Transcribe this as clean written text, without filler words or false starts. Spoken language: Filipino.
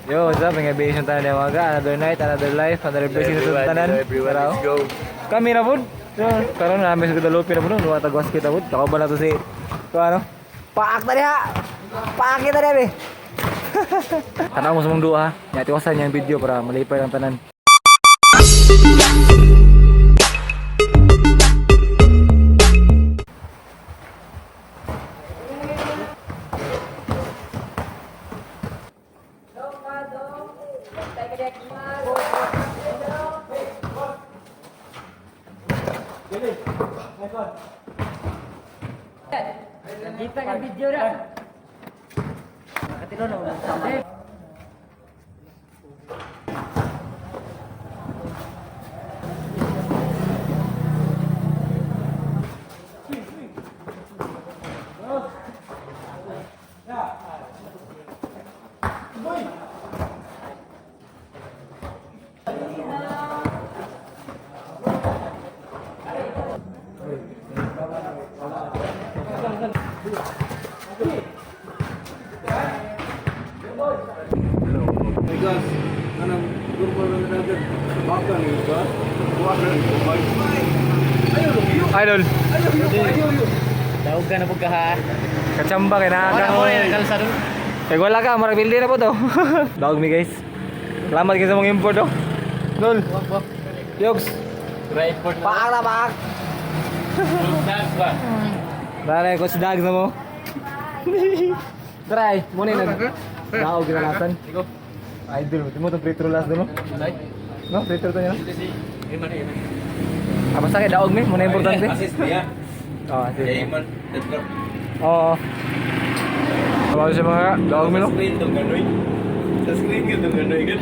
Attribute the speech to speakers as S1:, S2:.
S1: Yo, what's up? Mga base yung tanan ng mga another night, another life, another blessing sa tanan.
S2: Let's go.
S1: Kami na po. So, karon namin sa Guadalupe na po. Luwa tagwas kita po. Tsaka ba na to si... Ito ano? Paak na niya! Paak kita niya, be! Tanaw mo sa mong duha, ha? Nyatiwasan niya yung video para malipay ang tanan.
S3: Kita kan video dah. Katilo na sampai.
S2: Guys, anong grupo na natin? Baka ni guys.
S1: Idol!
S3: Daog ka na po ka ha.
S1: Kachamba kay nakakang mo.
S3: Kalsado.
S1: Kaya wala ka, marag building na po to. Dog me guys. Salamat kayo sa mga import oh. Dol. Yogs.
S3: Right for
S1: Paak na paak. Dali ko si Dags na mo. Try, muna yun. Daog ginalasan. Idol, mo itong free-throw last doon no? No, free-throw to niya no? Apa sakit daog mi, muna importante.
S2: Assist niya.
S1: Oo, assist.
S2: Diamond.
S1: Oo. Apa sa mga daog mi no?
S2: Sa screen itong ganoy. Sa screen itong ganoy.